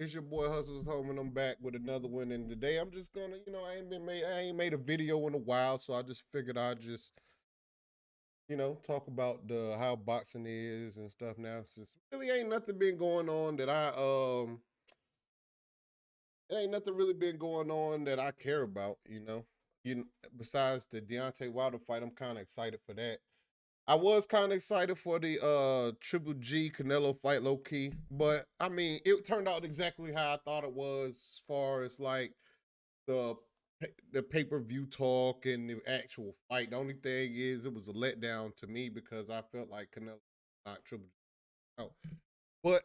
It's your boy Hustle's Home, and I'm back with another one. And today I'm just gonna, I ain't made a video in a while, so I just figured I'd just, talk about the how boxing is and stuff now. Since really ain't nothing been going on that it ain't nothing really been going on that I care about. Besides the Deontay Wilder fight, I'm kind of excited for that. I was kind of excited for the Triple G Canelo fight, low key, but I mean, it turned out exactly how I thought it was, as far as like the the pay per view talk and the actual fight. The only thing is, it was a letdown to me because I felt like Canelo not Triple G out, but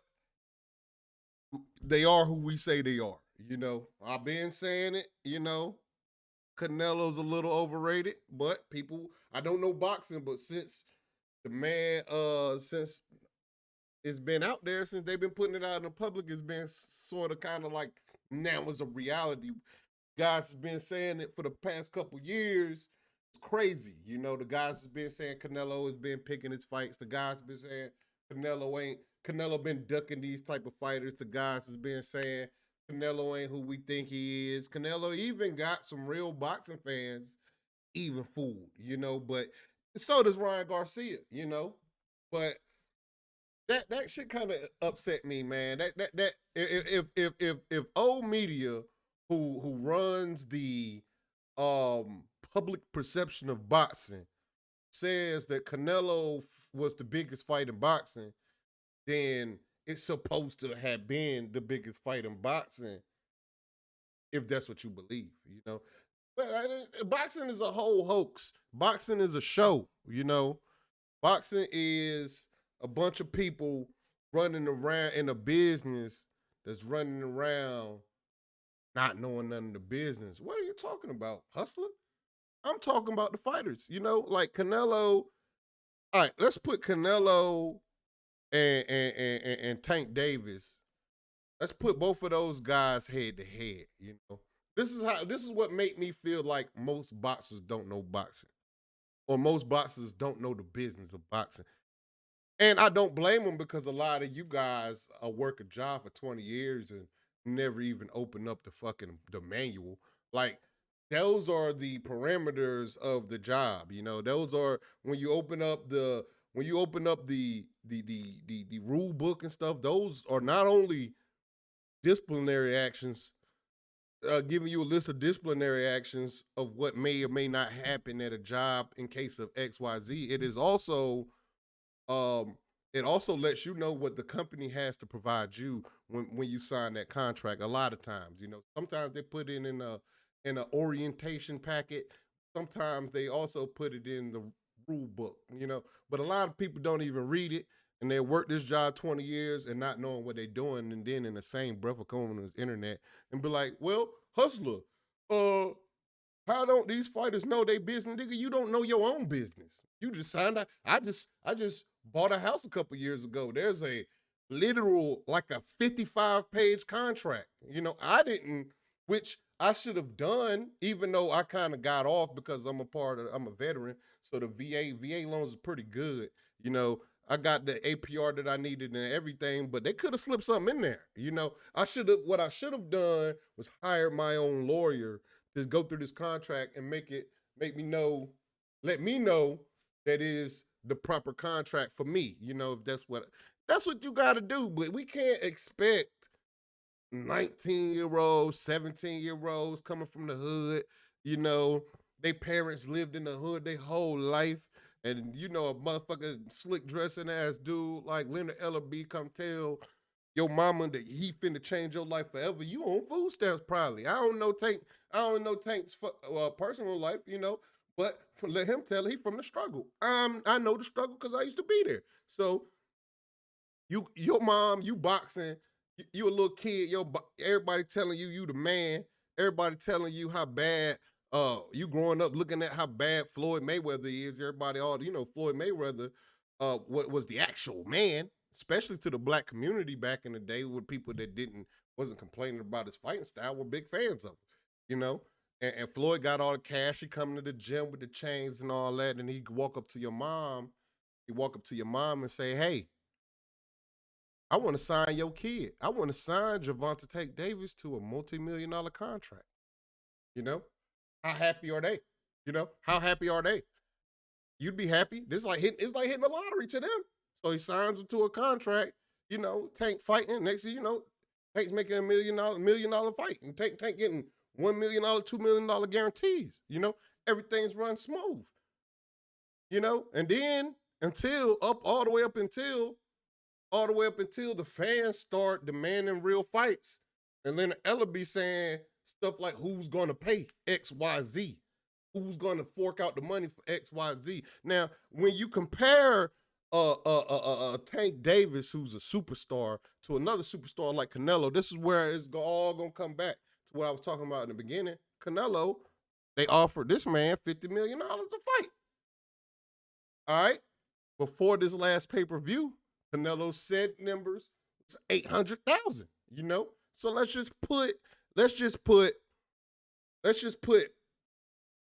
they are who we say they are. I've been saying it. Canelo's a little overrated, but people, I don't know boxing, but since the man, since it's been out there, since they've been putting it out in the public, it's been sort of kind of like now it's a reality. Guys has been saying it for the past couple years. It's crazy. The guys has been saying Canelo has been picking his fights. The guys been saying Canelo been ducking these type of fighters. The guys has been saying Canelo ain't who we think he is. Canelo even got some real boxing fans even fooled, but so does Ryan Garcia. But that shit kind of upset me, man. That if old media who runs the public perception of boxing says that Canelo was the biggest fight in boxing, then it's supposed to have been the biggest fight in boxing, if that's what you believe. But boxing is a whole hoax. Boxing is a show. Boxing is a bunch of people running around in a business that's running around not knowing none of the business. What are you talking about, hustler? I'm talking about the fighters. Like Canelo. All right, let's put Canelo and Tank Davis. Let's put both of those guys head to head. This is what make me feel like most boxers don't know boxing, or most boxers don't know the business of boxing. And I don't blame them, because a lot of you guys work a job for 20 years and never even open up the manual. Like, those are the parameters of the job. Those are when you open up the rule book and stuff. Those are not only disciplinary actions, giving you a list of disciplinary actions of what may or may not happen at a job in case of XYZ. Um, it also lets you know what the company has to provide you when you sign that contract. A lot of times, sometimes they put it in an orientation packet. Sometimes they also put it in the rule book. But a lot of people don't even read it, and they work this job 20 years and not knowing what they're doing, and then in the same breath of going on the internet and be like, "Well, hustler, uh, how don't these fighters know they business, nigga? You don't know your own business. You just signed up. I just bought a house a couple years ago. There's a literal, like, a 55-page contract. I didn't, which I should have done, even though I kind of got off because I'm a veteran. So the VA loans are pretty good. I got the APR that I needed and everything, but they could have slipped something in there. What I should have done was hire my own lawyer, just go through this contract and make me know, let me know that is the proper contract for me. If that's what you got to do. But we can't expect 19-year-olds, 17-year-olds coming from the hood. You know, they parents lived in the hood their whole life. And a motherfucker slick dressing ass dude like Leonard Ellerby come tell your mama that he finna change your life forever. You on food stamps probably. I don't know Tank's personal life, but let him tell he from the struggle. I know the struggle because I used to be there. So your mom, you boxing, you a little kid, everybody telling you the man, everybody telling you how bad you growing up looking at how bad Floyd Mayweather is. Everybody all Floyd Mayweather what was the actual man, especially to the black community back in the day, with people that wasn't complaining about his fighting style, were big fans of him, you know. And Floyd got all the cash. He coming to the gym with the chains and all that, and he walk up to your mom. He walk up to your mom and say, "Hey, I want to sign your kid. I want to sign Javante Tank Davis to a multi-million-dollar contract. You know, how happy are they? You know, how happy are they? You'd be happy. This like hitting, it's like hitting the lottery to them. So he signs into a contract. You know, Tank fighting. Next thing you know, Tank's making $1 million fight, and Tank getting $1 million, $2 million guarantees. You know, everything's run smooth. You know, and then until up all the way up until the fans start demanding real fights, and then Ella be saying stuff like, "Who's going to pay X, Y, Z? Who's going to fork out the money for X, Y, Z?" Now, when you compare Tank Davis, who's a superstar, to another superstar like Canelo, this is where it's all gonna come back to what I was talking about in the beginning. Canelo, they offered this man $50 million a fight. All right, before this last pay per view, Canelo said numbers was 800,000. You know, so let's just put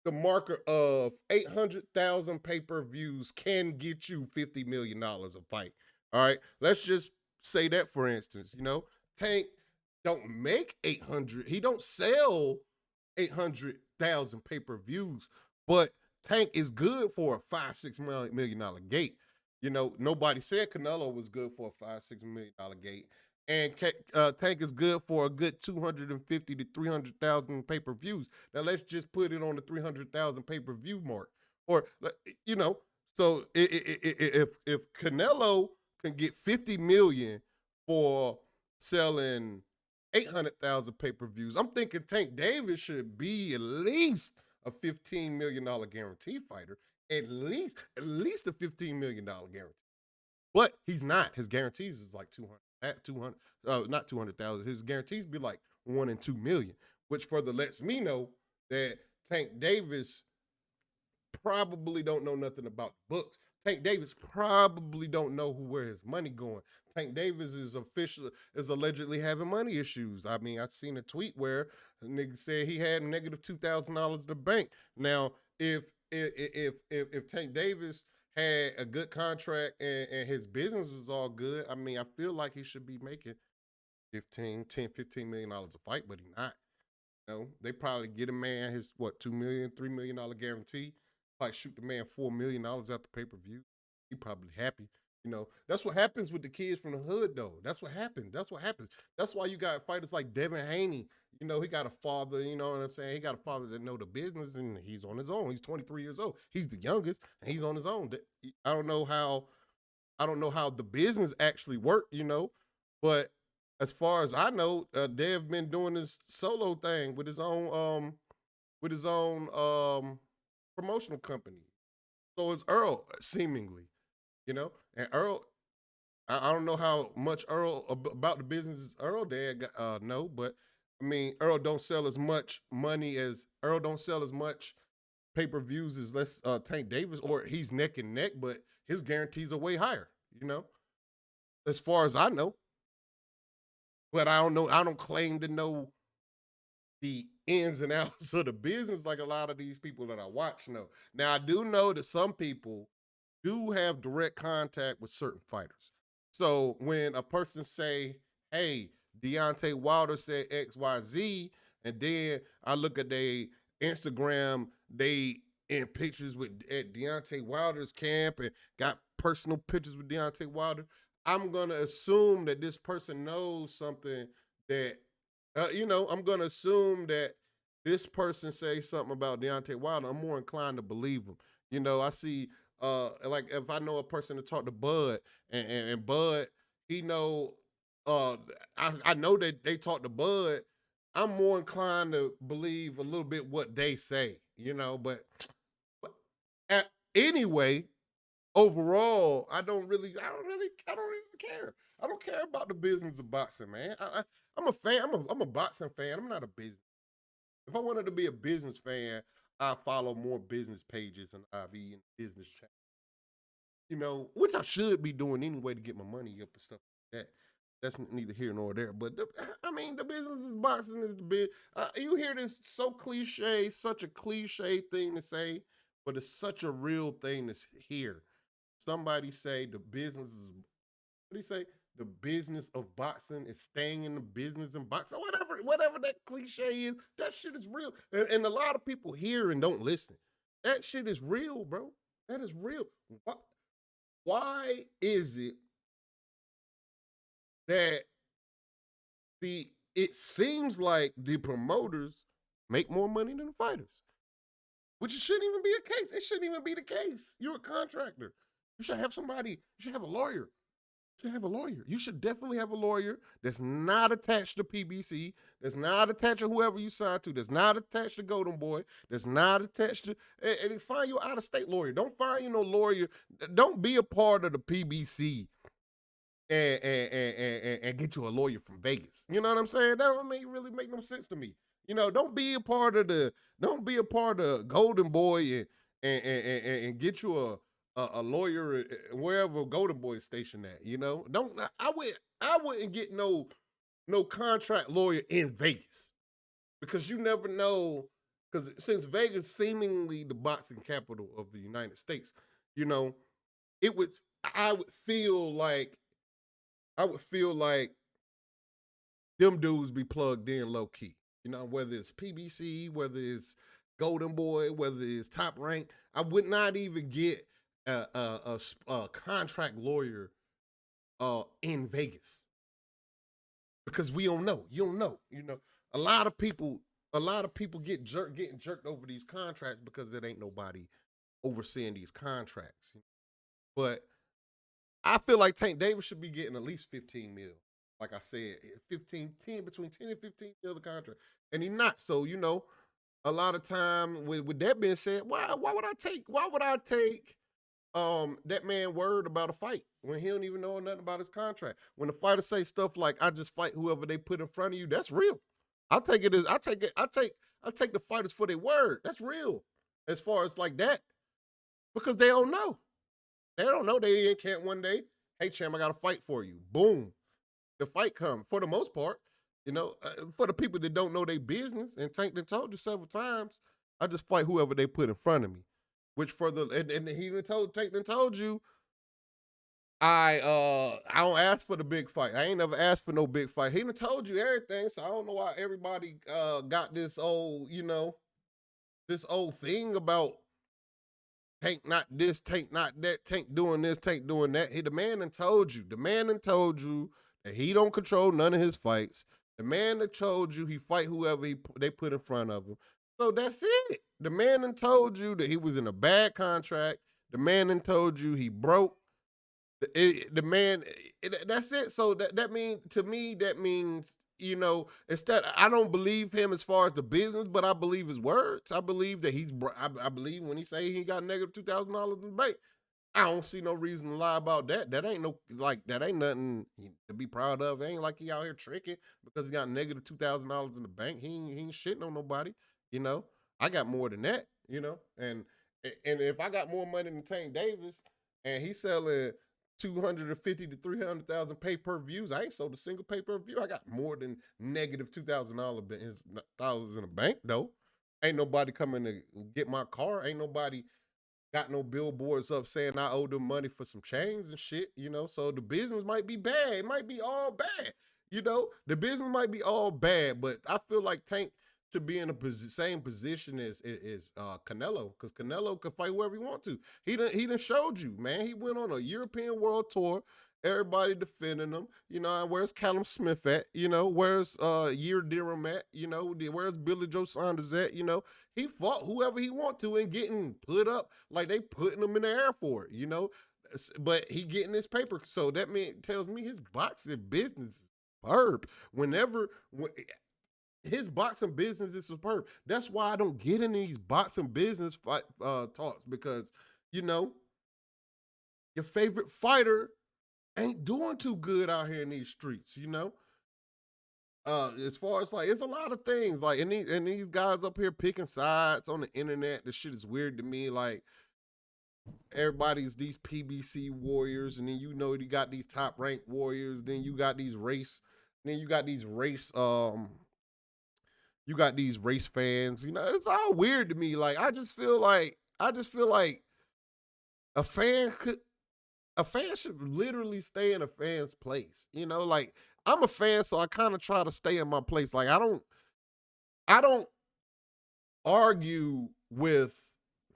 the marker of 800,000 pay per views can get you $50 million a fight. All right, let's just say that for instance. You know, Tank don't make 800. He don't sell 800,000 pay per views, but Tank is good for a $5-6 million gate. You know, nobody said Canelo was good for a $5-6 million gate, and Tank is good for a good 250 to 300,000 pay per views. Now let's just put it on the 300,000 pay per view mark, or you know, so if Canelo can get 50 million for selling 800,000 pay per views, I'm thinking Tank Davis should be at least a $15 million guarantee fighter, at least a $15 million guarantee. But he's not. His guarantees is like 200 at 200 not 200,000. His guarantees be like 1 and 2 million, which further lets me know that Tank Davis probably don't know nothing about books. Tank Davis probably don't know where his money going. Tank Davis is allegedly having money issues. I mean, I seen a tweet where a nigga said he had negative $2,000 in the bank. Now, if Tank Davis had a good contract and his business was all good, I mean, I feel like he should be making 15 million dollars a fight, but he not. You know, they probably get a man his what, $2 million, $3 million guarantee. Probably shoot the man $4 million out the pay per view. He probably happy. You know, that's what happens with the kids from the hood, though. That's what happens. That's what happens. That's why you got fighters like Devin Haney. You know, he got a father. You know what I'm saying? He got a father that know the business, and he's on his own. He's 23 years old. He's the youngest, and he's on his own. I don't know how. I don't know how the business actually worked. You know, but as far as I know, Dev been doing this solo thing with his own promotional company. So it's Earl, seemingly, you know. And Earl, I don't know how much Earl about the business as Earl dad know, but I mean, Earl don't sell as much pay per views as let's Tank Davis, or he's neck and neck, but his guarantees are way higher, you know, as far as I know. But I don't know. I don't claim to know the ins and outs of the business like a lot of these people that I watch know. Now I do know that some people do have direct contact with certain fighters. So when a person say, "Hey, Deontay Wilder said X, Y, Z," and then I look at their Instagram, they in pictures with at Deontay Wilder's camp and got personal pictures with Deontay Wilder, I'm gonna assume that this person knows something that you know, I'm gonna assume that this person say something about Deontay Wilder. I'm more inclined to believe him. You know, I see like if I know a person to talk to Bud and Bud, he know uh I know that they talk to Bud, I'm more inclined to believe a little bit what they say, you know, but anyway, overall, I don't really care. I don't care about the business of boxing, man. I'm a fan. I'm a boxing fan. I'm not a business. If I wanted to be a business fan, I follow more business pages and I be in business chat. You know, which I should be doing anyway to get my money up and stuff like that. That's neither here nor there. But I mean, the business of boxing is the big. You hear this so cliche, such a cliche thing to say, but it's such a real thing that's here. Somebody say the business is. What do you say? the business of boxing is staying in the business of boxing. Whatever that cliche is, that shit is real. And a lot of people hear and don't listen. That shit is real, bro. That is real. Why is it that it seems like the promoters make more money than the fighters? Which shouldn't even be a case. It shouldn't even be the case. You're a contractor. You should have somebody, you should have a lawyer. You should have a lawyer. You should definitely have a lawyer that's not attached to PBC, that's not attached to whoever you signed to, that's not attached to Golden Boy, that's not attached to, and find you out of state lawyer. Don't find you no lawyer. Don't be a part of the PBC and get you a lawyer from Vegas. You know what I'm saying? That don't really make no sense to me. You know, don't be a part of Golden Boy and get you a lawyer wherever Golden Boy is stationed at. You know, don't I wouldn't get no contract lawyer in Vegas because you never know. Because since Vegas seemingly the boxing capital of the United States, you know, it would I would feel like them dudes be plugged in low key. You know, whether it's PBC, whether it's Golden Boy, whether it's Top Rank, I would not even get a contract lawyer in Vegas because we don't know. You don't know. You know, a lot of people getting jerked over these contracts because there ain't nobody overseeing these contracts. But I feel like Tank Davis should be getting at least 15 mil. Like I said, 10, between 10 and 15 mil the contract. And he not. So, you know, a lot of time with that being said, why would I take that man word about a fight when he don't even know nothing about his contract? When the fighter say stuff like, I just fight whoever they put in front of you, that's real. I take the fighters for their word. That's real. As far as like that. Because they don't know. They don't know they in camp one day. Hey, champ, I got a fight for you. Boom. The fight come for the most part. You know, for the people that don't know their business, and Tank done told you several times, I just fight whoever they put in front of me. Which for the and he done Tank done told you, I don't ask for the big fight. I ain't never asked for no big fight. He done told you everything, so I don't know why everybody got this old, you know, this old thing about Tank not this, Tank not that, Tank doing this, Tank doing that. The man done told you. The man done told you that he don't control none of his fights. The man that told you he fight whoever they put in front of him. So that's it. The man done told you that he was in a bad contract. The man done told you he broke. That's it. So that means, to me, that means, you know, instead, I don't believe him as far as the business, but I believe his words. I believe that I believe when he say he got negative $2,000 in the bank. I don't see no reason to lie about that. That ain't nothing to be proud of. It ain't like he out here tricking because he got negative $2,000 in the bank. He ain't shitting on nobody. You know, I got more than that. You know, and if I got more money than Tank Davis, and he's selling 250 to 300,000 pay per views, I ain't sold a single pay per view. I got more than negative $2,000 in the bank though. Ain't nobody coming to get my car. Ain't nobody got no billboards up saying I owe them money for some chains and shit, you know. So the business might be bad. It might be all bad. You know, the business might be all bad, but I feel like Tank should be in the same position as Canelo, because Canelo can fight wherever he want to. He done showed you, man. He went on a European world tour. Everybody defending him. You know, where's Callum Smith at? You know, where's Year Dirham at? You know, where's Billy Joe Saunders at? You know, he fought whoever he want to and getting put up like they putting him in the air for it, you know. But he getting his paper. So that tells me his boxing business is superb. His boxing business is superb. That's why I don't get into these boxing business talks, because, you know, your favorite fighter ain't doing too good out here in these streets, you know. As far as like, it's a lot of things like, and these guys up here picking sides on the internet. This shit is weird to me. Like, everybody's these PBC warriors, and then, you know, you got these Top Rank warriors. Then you got these race. Then you got these race. You got these race fans. You know, it's all weird to me. Like, I just feel like a fan could. a fan should literally stay in a fan's place. You know, like I'm a fan, so I kind of try to stay in my place. Like I don't argue with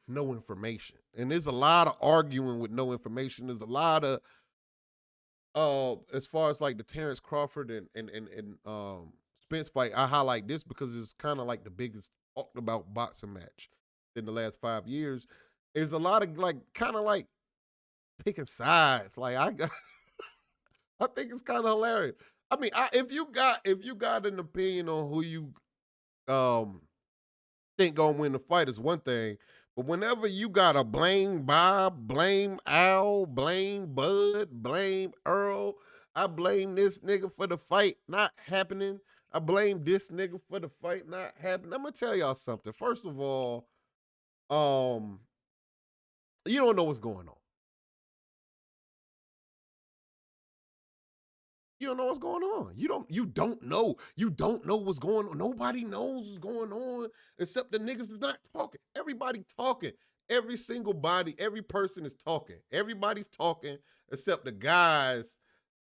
no information. And there's a lot of arguing with no information. There's a lot of as far as like the Terrence Crawford and Spence fight, I highlight this because it's kind of like the biggest talked about boxing match in the last 5 years. Is a lot of like kind of like picking sides. Like I think it's kind of hilarious. I mean, if you got an opinion on who you um think gonna win the fight is one thing, but whenever you gotta blame Bob, blame Al, blame Bud, blame Earl, I blame this nigga for the fight not happening. I blame this nigga for the fight not happening. I'm gonna tell y'all something. First of all, um, you don't know what's going on. You don't know what's going on. You don't know. You don't know what's going on. Nobody knows what's going on except the niggas is not talking. Everybody talking. Every single body, every person is talking. Everybody's talking except the guys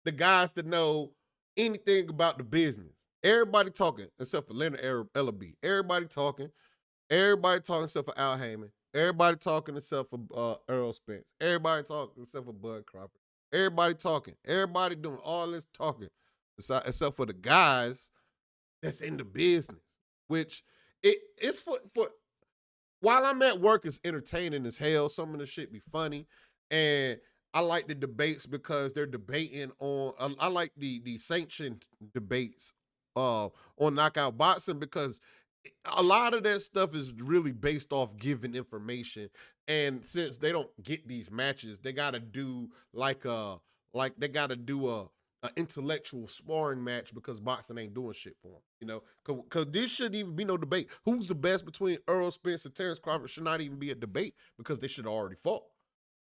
that know anything about the business. Everybody talking except for Leonard Ellaby. Everybody talking except for Al Heyman. Everybody talking except for Earl Spence. Everybody talking except for Bud Crawford. Everybody talking. Everybody doing all this talking except for the guys that's in the business. Which it's for while I'm at work, it's entertaining as hell. Some of the shit be funny, and I like the debates because they're debating on. I like the sanctioned debates on knockout boxing because a lot of that stuff is really based off giving information, and since they don't get these matches, they got to do like they got to do a intellectual sparring match because boxing ain't doing shit for them. You know, because this shouldn't even be no debate. Who's the best between Earl Spence and Terrence Crawford should not even be a debate because they should have already fought.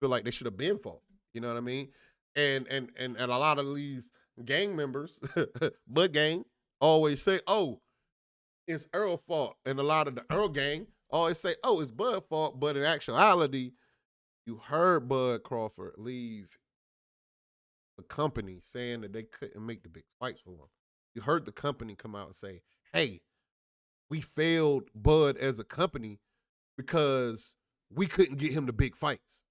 Feel like they should have been fought. You know what I mean? And a lot of these gang members, Bud Gang, always say, "Oh, it's Earl fault," and a lot of the Earl gang always say, "Oh, it's Bud fault," but in actuality, you heard Bud Crawford leave the company saying that they couldn't make the big fights for him. You heard the company come out and say, "Hey, we failed Bud as a company because we couldn't get him the big fights."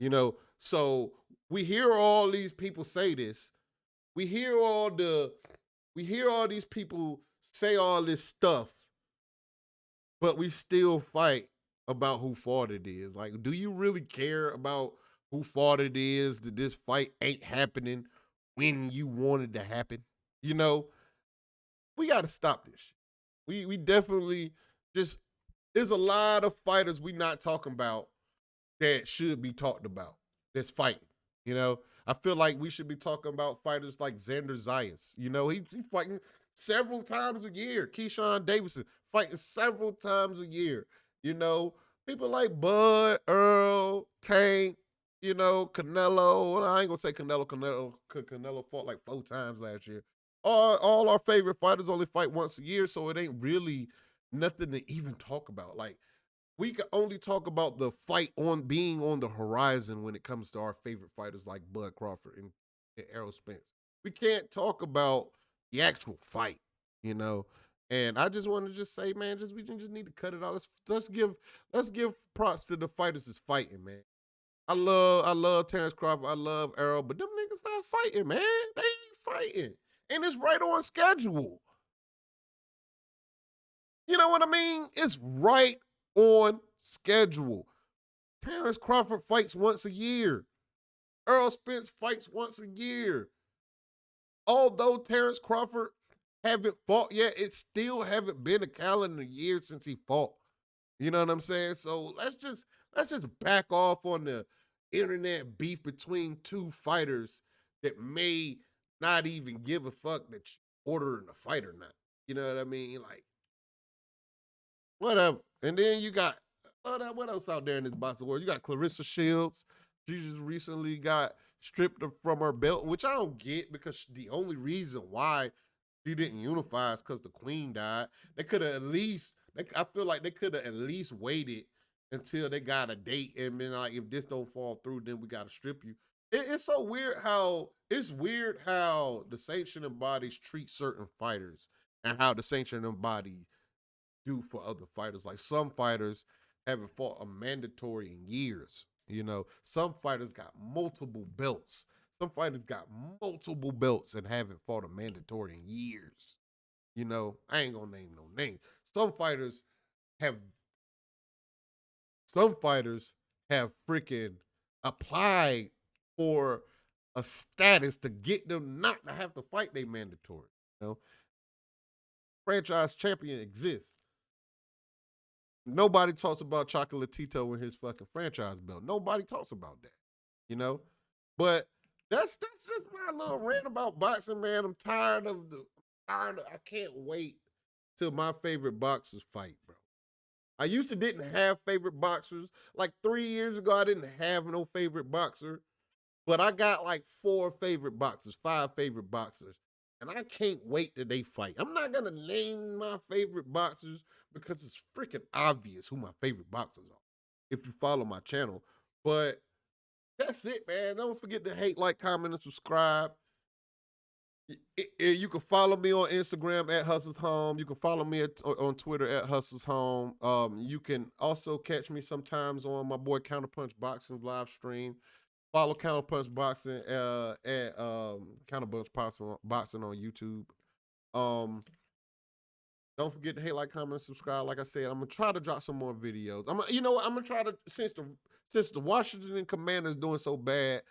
You know, so we hear all these people say this. We hear all the we hear all these people say all this stuff, but we still fight about who fought it is. Like, do you really care about who fought it is that this fight ain't happening when you wanted to happen? You know, we got to stop this shit. We definitely just there's a lot of fighters we not talking about that should be talked about that's fighting. You know, I feel like we should be talking about fighters like Xander Zayas. You know, he's fighting several times a year. Keyshawn Davidson fighting several times a year. You know, people like Bud, Earl, Tank, you know, Canelo. I ain't gonna say Canelo fought like 4 times last year. All our favorite fighters only fight once a year, so it ain't really nothing to even talk about. Like we can only talk about the fight on being on the horizon when it comes to our favorite fighters like Bud Crawford and Errol Spence. We can't talk about the actual fight, you know. And I just want to just say, man, we just need to cut it out. Let's give props to the fighters that's fighting, man. I love Terrence Crawford. I love Errol, but them niggas not fighting, man. They ain't fighting, and it's right on schedule. You know what I mean? It's right on schedule. Terrence Crawford fights once a year. Earl Spence fights once a year. Although Terrence Crawford haven't fought yet, it still haven't been a calendar year since he fought. You know what I'm saying? So let's just back off on the internet beef between two fighters that may not even give a fuck that you ordering a fight or not. You know what I mean? Like whatever. And then you got what else out there in this boxing world? You got Clarissa Shields. She just recently got stripped from her belt, which I don't get because the only reason why she didn't unify is because the queen died. They could have at least, I feel like they could have at least waited until they got a date and been like, if this don't fall through, then we got to strip you. it's so weird how the sanctioning bodies treat certain fighters and how the sanctioning body do for other fighters. Like some fighters haven't fought a mandatory in years. You know, some fighters got multiple belts. Some fighters got multiple belts and haven't fought a mandatory in years. You know, I ain't gonna name no names. Some fighters have some fighters have freaking applied for a status to get them not to have to fight they mandatory. You know, franchise champion exists. Nobody talks about Chocolatito and his fucking franchise belt. Nobody talks about that, you know. But that's just my little rant about boxing, man. I'm tired of the tired. I can't wait till my favorite boxers fight, bro. I used to didn't have favorite boxers. Like 3 years ago, I didn't have no favorite boxer. But I got like 4 favorite boxers, 5 favorite boxers. And I can't wait till they fight. I'm not gonna name my favorite boxers because it's freaking obvious who my favorite boxers are if you follow my channel. But that's it, man. Don't forget to hate, like, comment, and subscribe. You can follow me on Instagram at Hustle's Home. You can follow me on Twitter at Hustle's Home. You can also catch me sometimes on my boy Counterpunch Boxing live stream. Follow Counterpunch Boxing at Counterpunch Boxing on YouTube. Um, don't forget to hit, like, comment, subscribe. Like I said, I'm gonna try to drop some more videos. You know what? I'm gonna try to since the Washington Commanders doing so bad.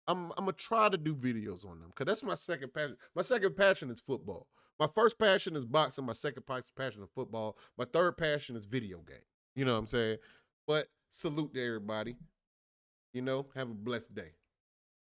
I'm gonna try to do videos on them because that's my second passion. My second passion is football. My first passion is boxing. My second passion is football. My third passion is video game. You know what I'm saying? But salute to everybody. You know, have a blessed day.